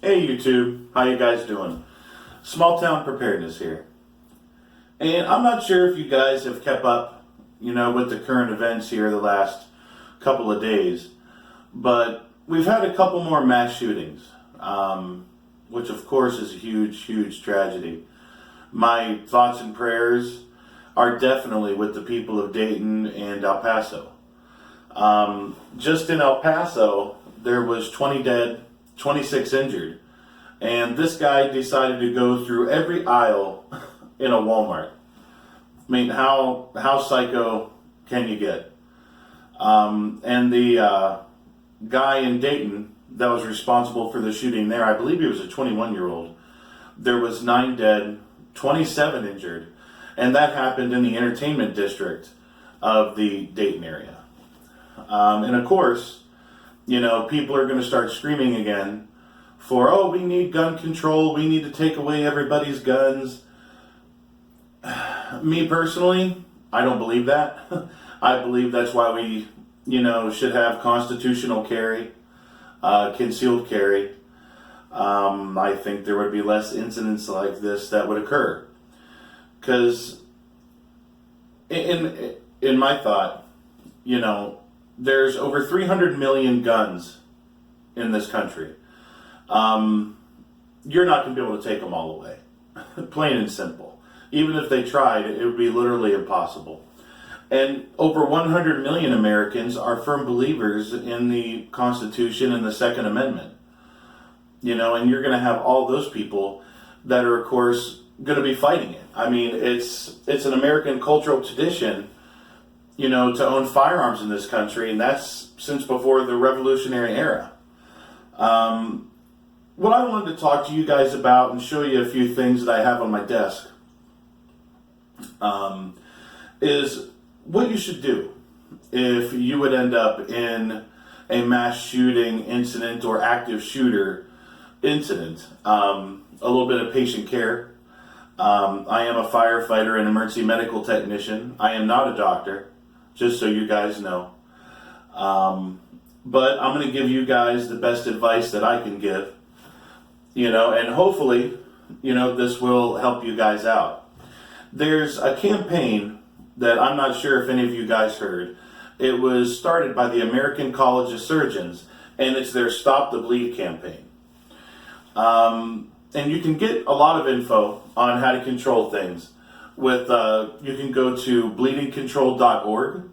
Hey YouTube, how you guys doing? Small town preparedness here. And I'm not sure if you guys have kept up, with the current events here the last couple of days, but we've had a couple more mass shootings, which of course is a huge, huge tragedy. My thoughts and prayers are definitely with the people of Dayton and El Paso. Just in El Paso, there was 20 dead, 26 injured, and this guy decided to go through every aisle in a Walmart. I mean, how psycho can you get? And the guy in Dayton that was responsible for the shooting there, I believe he was a 21-year-old. There was 9 dead, 27 injured, and that happened in the entertainment district of the Dayton area. And of course, people are going to start screaming again for, oh, we need gun control, we need to take away everybody's guns. Me personally, I don't believe that. I believe that's why we, should have constitutional carry, concealed carry. I think there would be less incidents like this that would occur. Because in my thought, there's over 300 million guns in this country. You're not going to be able to take them all away. Plain and simple. Even if they tried, it would be literally impossible. And over 100 million Americans are firm believers in the Constitution and the Second Amendment. And you're going to have all those people that are, of course, going to be fighting it. I mean, it's an American cultural tradition, to own firearms in this country, and that's since before the Revolutionary era. What I wanted to talk to you guys about and show you a few things that I have on my desk is what you should do if you would end up in a mass shooting incident or active shooter incident. A little bit of patient care. I am a firefighter and emergency medical technician. I am not a doctor, just so you guys know. But I'm going to give you guys the best advice that I can give, and hopefully, this will help you guys out. There's a campaign that I'm not sure if any of you guys heard. It was started by the American College of Surgeons, and it's their Stop the Bleed campaign. And you can get a lot of info on how to control things. You can go to bleedingcontrol.org,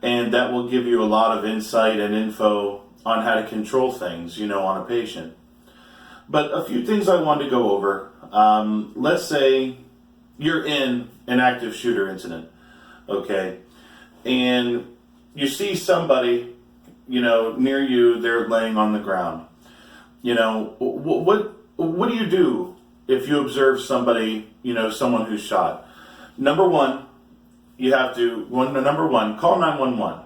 and that will give you a lot of insight and info on how to control things, on a patient. But a few things I wanted to go over. Let's say you're in an active shooter incident, okay? And you see somebody, near you, they're laying on the ground. What do you do if you observe somebody, someone who's shot? Number one, you have to, call 911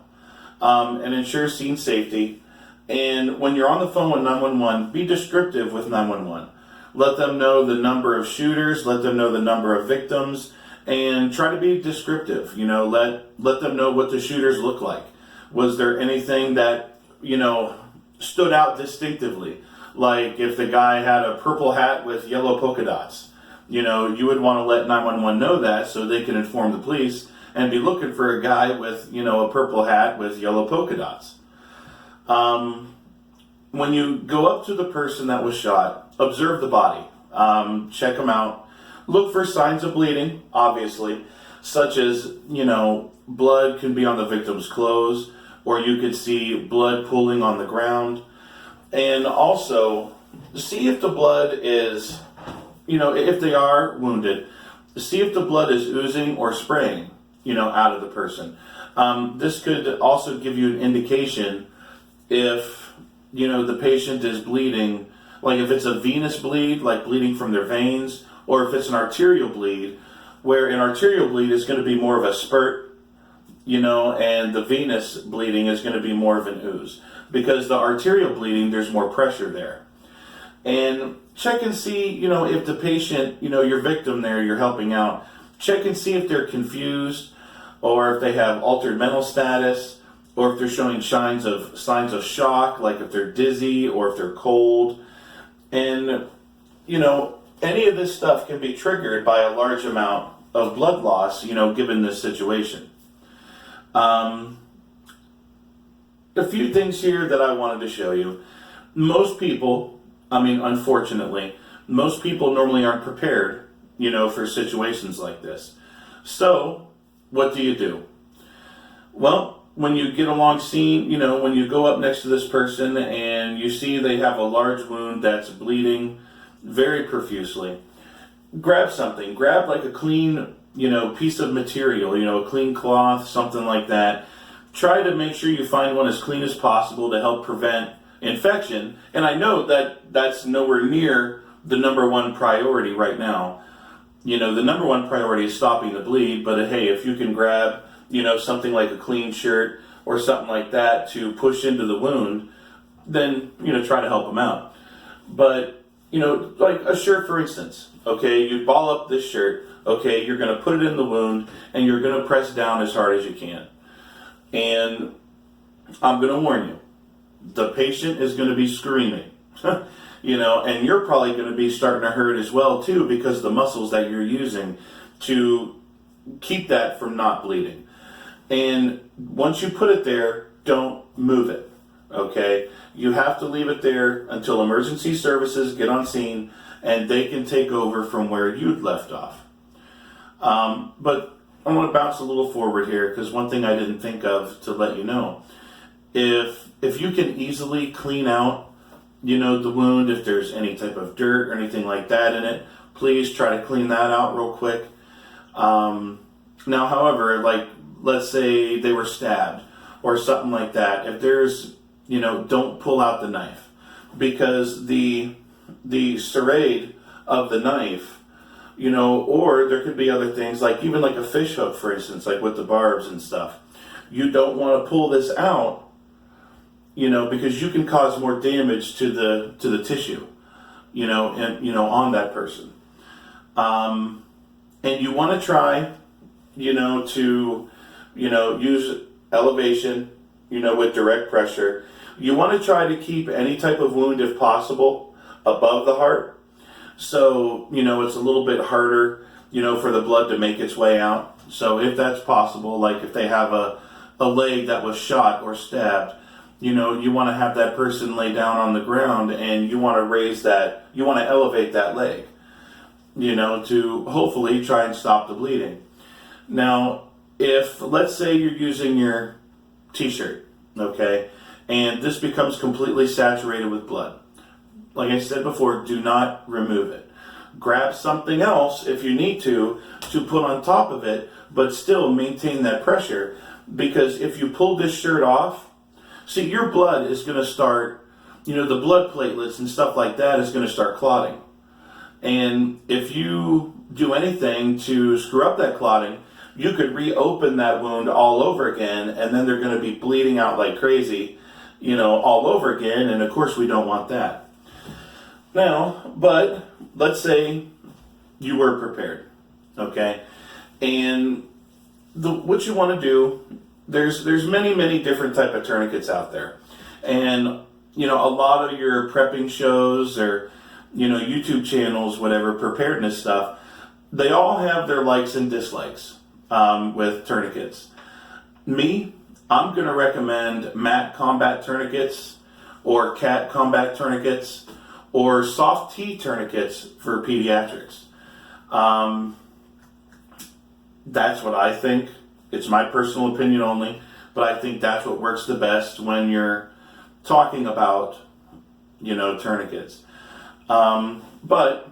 and ensure scene safety. And when you're on the phone with 911, be descriptive with 911. Let them know the number of shooters, let them know the number of victims, and try to be descriptive. Let them know what the shooters look like. Was there anything that, stood out distinctively? Like if the guy had a purple hat with yellow polka dots, you would want to let 911 know that so they can inform the police and be looking for a guy with, a purple hat with yellow polka dots. When you go up to the person that was shot, observe the body, check them out, look for signs of bleeding, obviously, such as, blood can be on the victim's clothes, or you could see blood pooling on the ground. And also, see if the blood is, if they are wounded, see if the blood is oozing or spraying, out of the person. This could also give you an indication if, the patient is bleeding, like if it's a venous bleed, like bleeding from their veins, or if it's an arterial bleed, where an arterial bleed is going to be more of a spurt, and the venous bleeding is going to be more of an ooze. Because the arterial bleeding, there's more pressure there. And check and see, if the patient, your victim there, you're helping out, check and see if they're confused, or if they have altered mental status, or if they're showing signs of shock, like if they're dizzy or if they're cold. And, you know, any of this stuff can be triggered by a large amount of blood loss, you know, given this situation. A few things here that I wanted to show you. Most people, I mean, unfortunately, most people normally aren't prepared, you know, for situations like this. So, what do? Well, when you get along scene, you know, when you go up next to this person and you see they have a large wound that's bleeding very profusely, grab something. Grab like a clean, you know, piece of material, you know, a clean cloth, something like that. Try to make sure you find one as clean as possible to help prevent infection. And I know that that's nowhere near the number one priority right now. You know, the number one priority is stopping the bleed, but hey, if you can grab, you know, something like a clean shirt or something like that to push into the wound, then, you know, try to help them out. But, you know, like a shirt, for instance, okay, you ball up this shirt, okay, you're going to put it in the wound and you're going to press down as hard as you can. And I'm going to warn you, the patient is going to be screaming, you know, and you're probably going to be starting to hurt as well, too, because the muscles that you're using to keep that from not bleeding. And once you put it there, don't move it, okay? You have to leave it there until emergency services get on scene and they can take over from where you'd left off. But I want to bounce a little forward here because one thing I didn't think of to let you know. If you can easily clean out, you know, the wound, if there's any type of dirt or anything like that in it, please try to clean that out real quick. Now, however, like, let's say they were stabbed or something like that. If there's, you know, don't pull out the knife because the serrade of the knife, you know, or there could be other things like even like a fish hook, for instance, like with the barbs and stuff. You don't want to pull this out, you know, because you can cause more damage to the tissue, you know, and, you know, on that person. And you want to try, you know, to, you know, use elevation, you know, with direct pressure. You want to try to keep any type of wound, if possible, above the heart. So, you know, it's a little bit harder, you know, for the blood to make its way out. So if that's possible, like if they have a leg that was shot or stabbed, you know, you want to have that person lay down on the ground and you want to raise that, you want to elevate that leg, you know, to hopefully try and stop the bleeding. Now, if, let's say you're using your t-shirt, okay, and this becomes completely saturated with blood, like I said before, do not remove it. Grab something else if you need to put on top of it, but still maintain that pressure, because if you pull this shirt off, see, your blood is going to start, you know, the blood platelets and stuff like that is going to start clotting. And if you do anything to screw up that clotting, you could reopen that wound all over again, and then they're going to be bleeding out like crazy, you know, all over again, and of course we don't want that. Now, but let's say you were prepared, okay? And what you want to do, there's many different type of tourniquets out there. And, you know, a lot of your prepping shows or, you know, YouTube channels, whatever, preparedness stuff, they all have their likes and dislikes with tourniquets. Me, I'm going to recommend MAT combat tourniquets or CAT combat tourniquets or soft T tourniquets for pediatrics. That's what I think. It's my personal opinion only, but I think that's what works the best when you're talking about, you know, tourniquets. But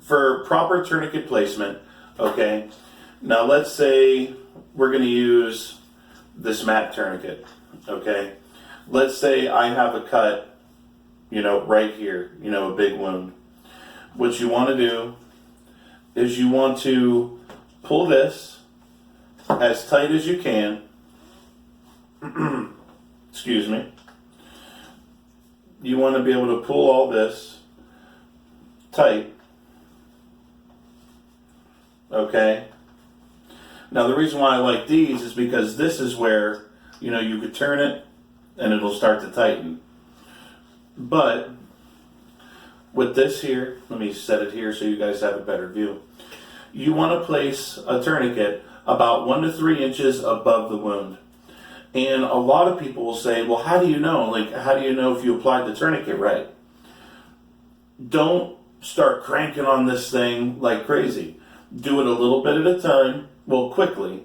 for proper tourniquet placement, okay, now let's say we're going to use this MAT tourniquet, okay? Let's say I have a cut, you know, right here, you know, a big wound. What you want to do is you want to pull this as tight as you can. Excuse me. You want to be able to pull all this tight. Okay. Now the reason why I like these is because this is where, you know, you could turn it and it'll start to tighten. But with this here, let me set it here so you guys have a better view. You want to place a tourniquet about 1 to 3 inches above the wound. And a lot of people will say, well, how do you know? Like, how do you know if you applied the tourniquet right? Don't start cranking on this thing like crazy. Do it a little bit at a time, well, quickly.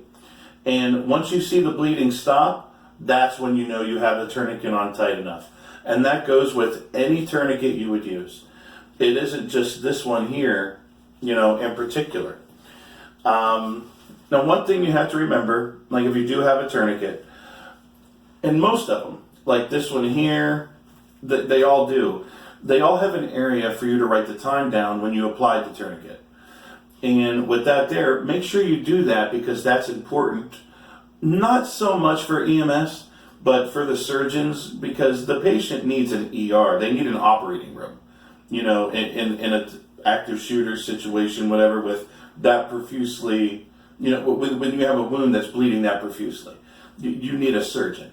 And once you see the bleeding stop, that's when you know you have the tourniquet on tight enough. And that goes with any tourniquet you would use. It isn't just this one here, you know, in particular. Now, one thing you have to remember, like if you do have a tourniquet, and most of them, like this one here, they all do. They all have an area for you to write the time down when you apply the tourniquet. And with that there, make sure you do that because that's important. Not so much for EMS, but for the surgeons, because the patient needs an ER. They need an operating room, you know, in an active shooter situation, whatever, with that profusely, you know, when you have a wound that's bleeding that profusely, you need a surgeon.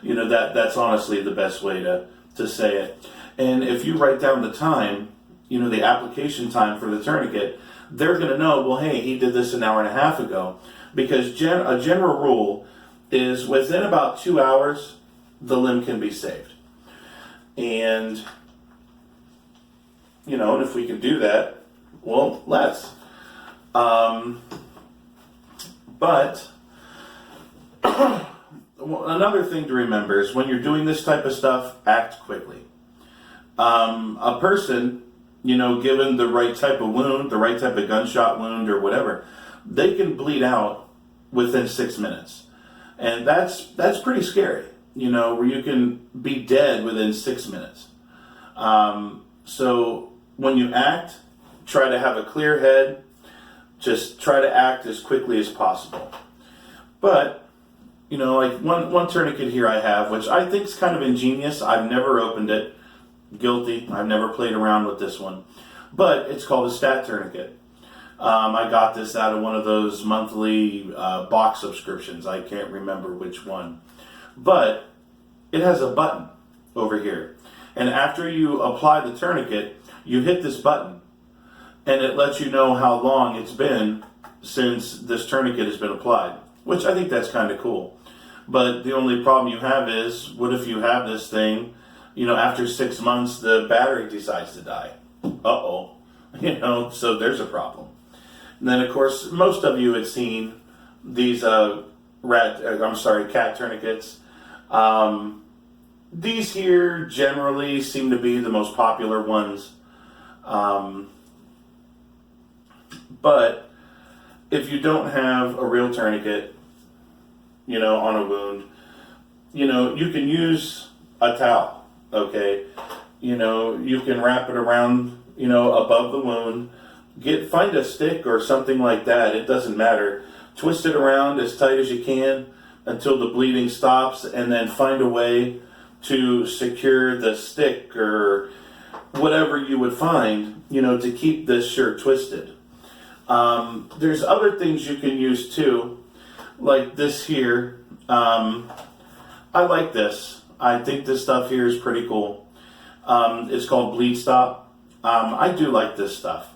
You know, that's honestly the best way to say it. And if you write down the time, you know, the application time for the tourniquet, they're going to know, well, hey, he did this an hour and a half ago. Because a general rule is within about 2 hours, the limb can be saved. And, you know, and if we can do that, well, let's. But another thing to remember is when you're doing this type of stuff, act quickly. A person, you know, given the right type of wound, the right type of gunshot wound or whatever, they can bleed out within 6 minutes. And that's pretty scary, you know, where you can be dead within 6 minutes. So when you act, try to have a clear head. Just try to act as quickly as possible. But, you know, like one tourniquet here I have, which I think is kind of ingenious. I've never opened it. Guilty. I've never played around with this one. But it's called a stat tourniquet. I got this out of one of those monthly box subscriptions. I can't remember which one. But it has a button over here. And after you apply the tourniquet, you hit this button. And it lets you know how long it's been since this tourniquet has been applied. Which I think that's kind of cool. But the only problem you have is, what if you have this thing, you know, after 6 months, the battery decides to die. Uh-oh. You know, so there's a problem. And then, of course, most of you had seen these cat tourniquets. These here generally seem to be the most popular ones. But if you don't have a real tourniquet, you know, on a wound, you know, you can use a towel, okay? You know, you can wrap it around, you know, above the wound. Find a stick or something like that. It doesn't matter. Twist it around as tight as you can until the bleeding stops, and then find a way to secure the stick or whatever you would find, you know, to keep this shirt twisted. There's other things you can use too, like this here. I like this. I think this stuff here is pretty cool. It's called Bleed Stop. I do like this stuff.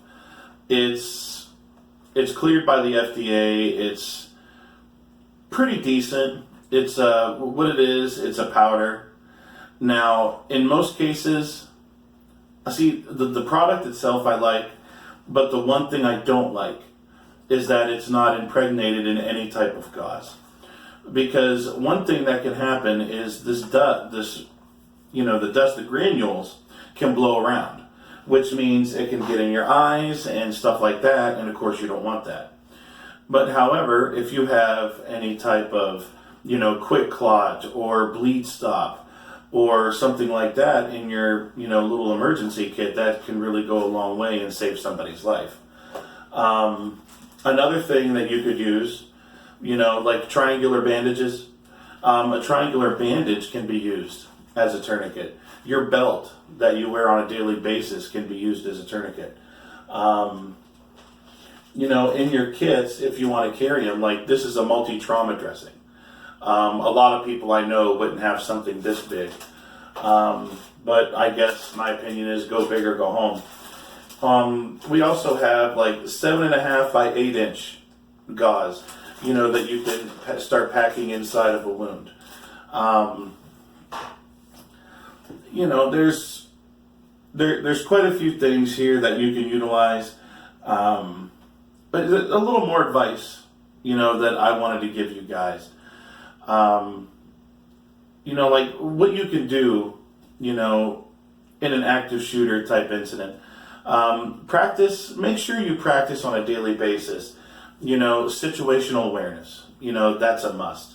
It's cleared by the FDA. It's pretty decent. It's what it is. It's a powder. Now, in most cases, see the product itself I like, but the one thing I don't like is that it's not impregnated in any type of gauze. Because one thing that can happen is the dust, the granules can blow around, which means it can get in your eyes and stuff like that, and of course you don't want that. But however, if you have any type of, you know, quick clot or bleed stop or something like that in your, you know, little emergency kit, that can really go a long way and save somebody's life. Another thing that you could use, you know, like triangular bandages. A triangular bandage can be used as a tourniquet. Your belt that you wear on a daily basis can be used as a tourniquet. You know, in your kits, if you want to carry them, like this is a multi-trauma dressing. A lot of people I know wouldn't have something this big. but I guess my opinion is go big or go home. We also have like 7.5 by 8-inch gauze, that you can start packing inside of a wound. There's quite a few things here that you can utilize, but a little more advice, that I wanted to give you guys. Like what you can do, in an active shooter type incident. Make sure you practice on a daily basis. Situational awareness, that's a must.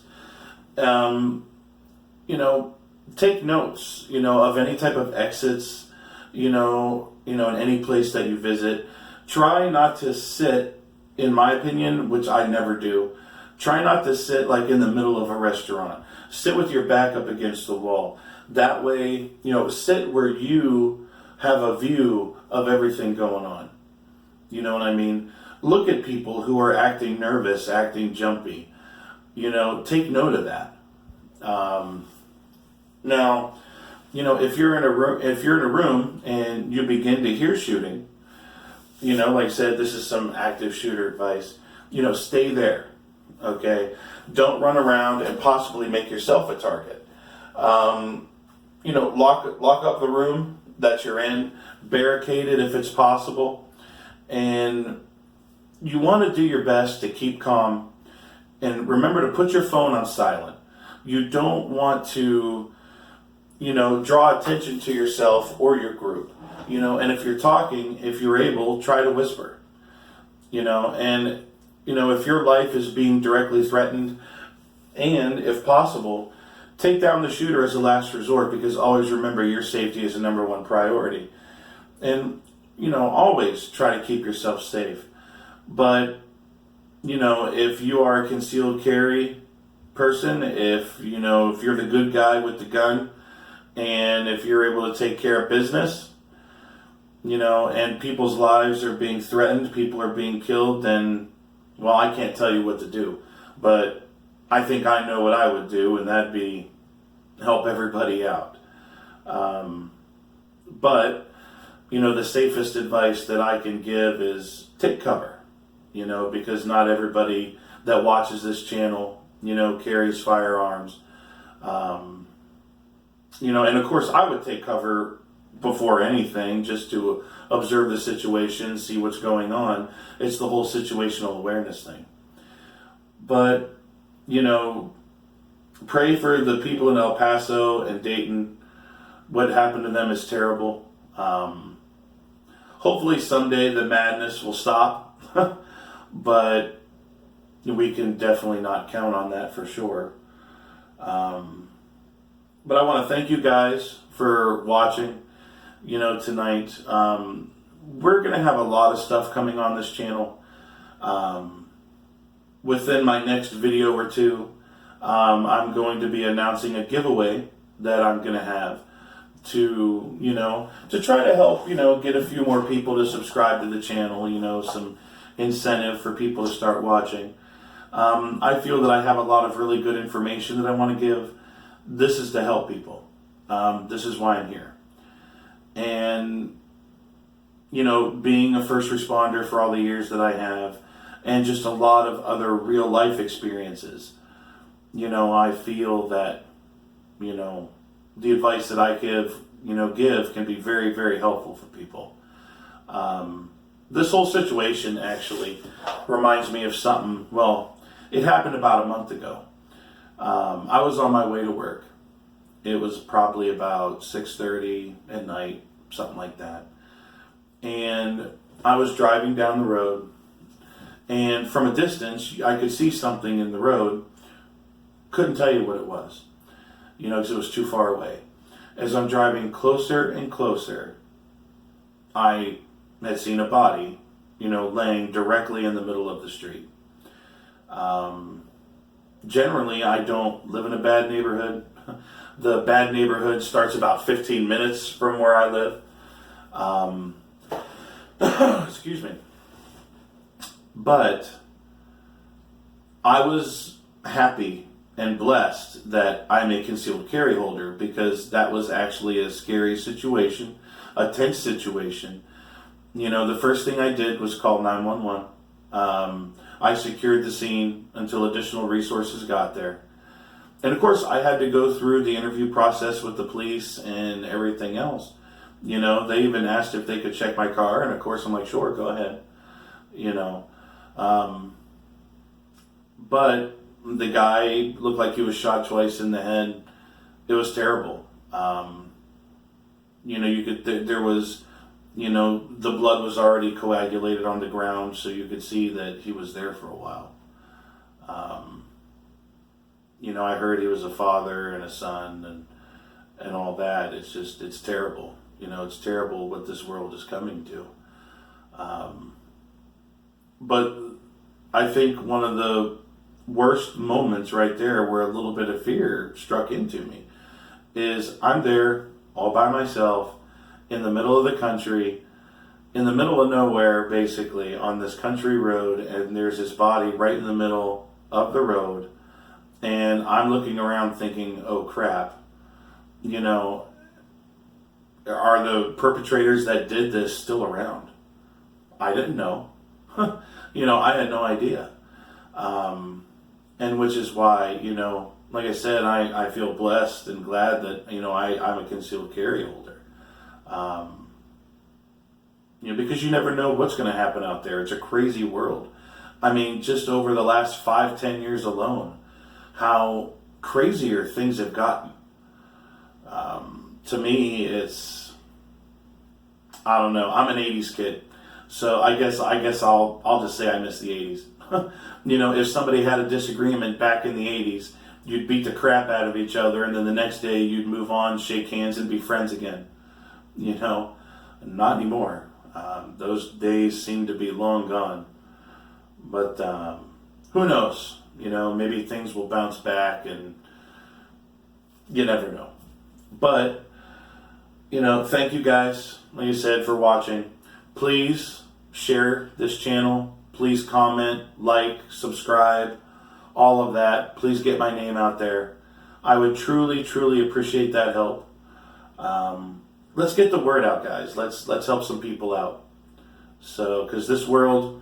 Take notes, of any type of exits, in any place that you visit. Try not to sit, in my opinion, which I never do, try not to sit like in the middle of a restaurant. Sit with your back up against the wall. That way, sit where you have a view of everything going on. You know what I mean? Look at people who are acting nervous, acting jumpy. Take note of that. Now, if you're in a room and you begin to hear shooting, like I said, this is some active shooter advice. Stay there. Okay, don't run around and possibly make yourself a target. Lock up the room that you're in, barricade it if it's possible, and you want to do your best to keep calm. And remember to put your phone on silent. You don't want to, draw attention to yourself or your group. And if you're talking, if you're able, try to whisper. And if your life is being directly threatened, and if possible, take down the shooter as a last resort, because always remember your safety is the number one priority. And, always try to keep yourself safe. But, if you are a concealed carry person, if you're the good guy with the gun, and if you're able to take care of business, and people's lives are being threatened, people are being killed, then, well, I can't tell you what to do. But I think I know what I would do, and that'd be help everybody out. But, the safest advice that I can give is take cover, because not everybody that watches this channel, carries firearms. And of course I would take cover before anything, just to observe the situation, see what's going on. It's the whole situational awareness thing. But, pray for the people in El Paso and Dayton. What happened to them is terrible. Hopefully someday the madness will stop, but we can definitely not count on that for sure. But I want to thank you guys for watching, tonight. We're going to have a lot of stuff coming on this channel. Within my next video or two, I'm going to be announcing a giveaway that I'm going to have to try to help, get a few more people to subscribe to the channel, some incentive for people to start watching. I feel that I have a lot of really good information that I want to give. This is to help people. This is why I'm here. And, being a first responder for all the years that I have, and just a lot of other real life experiences, I feel that, the advice that I give can be very, very helpful for people. This whole situation actually reminds me of something. Well, it happened about a month ago. I was on my way to work. It was probably about 6:30 at night, something like that. And I was driving down the road, and from a distance, I could see something in the road. Couldn't tell you what it was, because it was too far away. As I'm driving closer and closer, I had seen a body, laying directly in the middle of the street. Generally, I don't live in a bad neighborhood. The bad neighborhood starts about 15 minutes from where I live. Excuse me. But I was happy and blessed that I'm a concealed carry holder, because that was actually a scary situation, a tense situation. You know, the first thing I did was call 911. I secured the scene until additional resources got there. And of course, I had to go through the interview process with the police and everything else. You know, they even asked if they could check my car, and of course I'm like, sure, go ahead. You know, but the guy looked like he was shot twice in the head. It was terrible. You know, you could, there was, you know, the blood was already coagulated on the ground, so you could see that he was there for a while. You know, I heard he was a father and a son and all that. It's just, it's terrible. You know, it's terrible what this world is coming to. But I think one of the worst moments right there where a little bit of fear struck into me is I'm there all by myself in the middle of the country, in the middle of nowhere, basically, on this country road, and there's this body right in the middle of the road, and I'm looking around thinking, oh crap, you know, are the perpetrators that did this still around? I didn't know. You know, I had no idea. And which is why, you know, like I said, I feel blessed and glad that, you know, I'm a concealed carry holder. You know, because you never know what's going to happen out there. It's a crazy world. I mean, just over the last 5-10 years alone, how crazier things have gotten. To me, it's, I don't know. I'm an 80s kid. So I guess I'll just say I miss the 80s. You know, if somebody had a disagreement back in the 80s, you'd beat the crap out of each other, and then the next day you'd move on, shake hands, and be friends again. You know, not anymore. Those days seem to be long gone. But who knows? You know, maybe things will bounce back, and you never know. But, you know, thank you guys, like you said, for watching. Please share this channel. Please comment, like, subscribe, all of that. Please get my name out there. I would truly, truly appreciate that help. Let's get the word out, guys. Let's help some people out. So, because this world,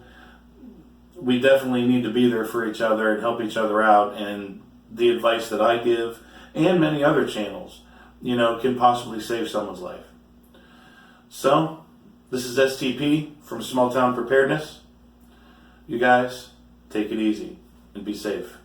we definitely need to be there for each other and help each other out. And the advice that I give, and many other channels, you know, can possibly save someone's life. So, this is STP from Small Town Preparedness. You guys, take it easy and be safe.